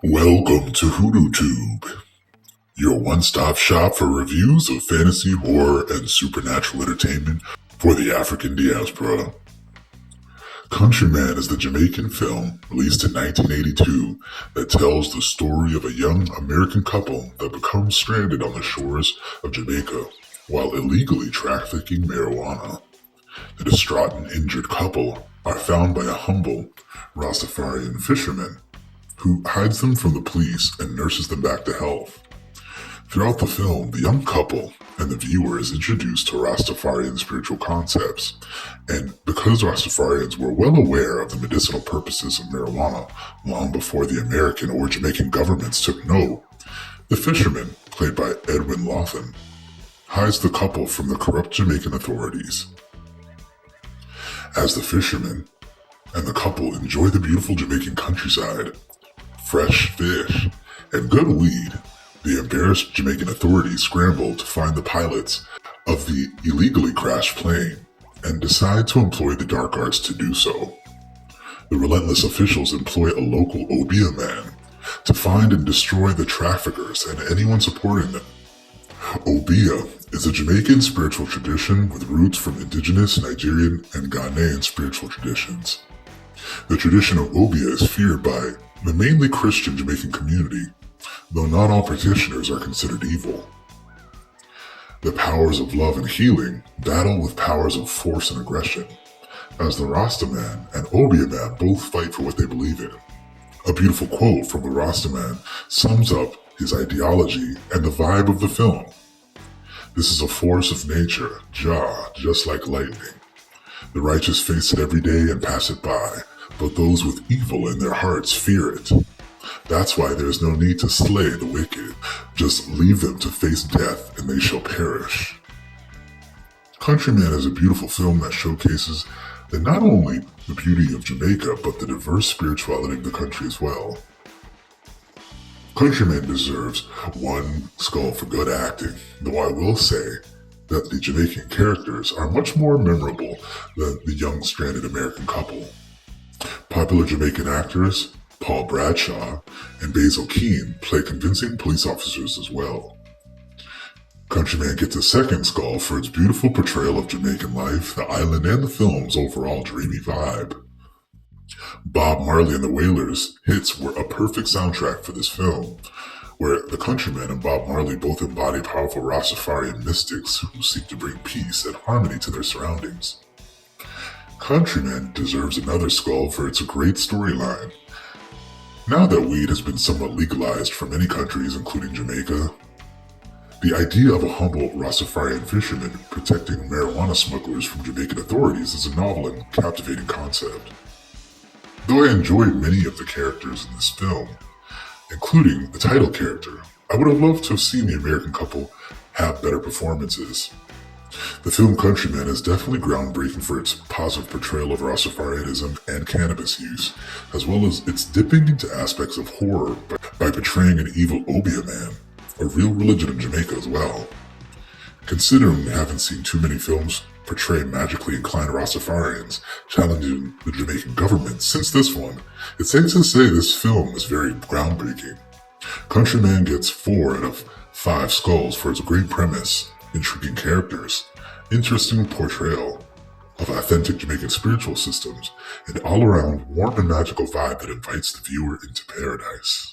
Welcome to HoodooTube, your one-stop shop for reviews of fantasy, horror, and supernatural entertainment for the African diaspora. Countryman is the Jamaican film released in 1982 that tells the story of a young American couple that becomes stranded on the shores of Jamaica while illegally trafficking marijuana. The distraught and injured couple are found by a humble Rastafarian fisherman who hides them from the police and nurses them back to health. Throughout the film, the young couple and the viewer is introduced to Rastafarian spiritual concepts, and because Rastafarians were well aware of the medicinal purposes of marijuana long before the American or Jamaican governments took note, the fisherman, played by Edwin Lawton, hides the couple from the corrupt Jamaican authorities. As the fisherman and the couple enjoy the beautiful Jamaican countryside, fresh fish, and good weed, the embarrassed Jamaican authorities scramble to find the pilots of the illegally crashed plane and decide to employ the dark arts to do so. The relentless officials employ a local Obeah man to find and destroy the traffickers and anyone supporting them. Obeah is a Jamaican spiritual tradition with roots from indigenous Nigerian and Ghanaian spiritual traditions. The tradition of Obeah is feared by the mainly Christian Jamaican community, though not all practitioners are considered evil. The powers of love and healing battle with powers of force and aggression, as the Rastaman and Obeah man both fight for what they believe in. A beautiful quote from the Rastaman sums up his ideology and the vibe of the film. "This is a force of nature, Jah, just like lightning. The righteous face it every day and pass it by, but those with evil in their hearts fear it. That's why there is no need to slay the wicked. Just leave them to face death and they shall perish." Countryman is a beautiful film that showcases not only the beauty of Jamaica, but the diverse spirituality of the country as well. Countryman deserves one skull for good acting, though I will say that the Jamaican characters are much more memorable than the young stranded American couple. Popular Jamaican actors Paul Bradshaw and Basil Keane play convincing police officers as well. Countryman gets a second skull for its beautiful portrayal of Jamaican life, the island, and the film's overall dreamy vibe. Bob Marley and the Wailers hits were a perfect soundtrack for this film, where the Countryman and Bob Marley both embody powerful Rastafarian mystics who seek to bring peace and harmony to their surroundings. Countryman deserves another skull for its great storyline. Now that weed has been somewhat legalized for many countries, including Jamaica, the idea of a humble Rastafarian fisherman protecting marijuana smugglers from Jamaican authorities is a novel and captivating concept. Though I enjoyed many of the characters in this film, including the title character, I would have loved to have seen the American couple have better performances. The film Countryman is definitely groundbreaking for its positive portrayal of Rastafarianism and cannabis use, as well as its dipping into aspects of horror by portraying an evil Obeah man, a real religion in Jamaica as well. Considering we haven't seen too many films portray magically inclined Rastafarians challenging the Jamaican government since this one, it's safe to say this film is very groundbreaking. Countryman gets 4 out of 5 skulls for its great premise, intriguing characters, interesting portrayal of authentic Jamaican spiritual systems, and all-around warm and magical vibe that invites the viewer into paradise.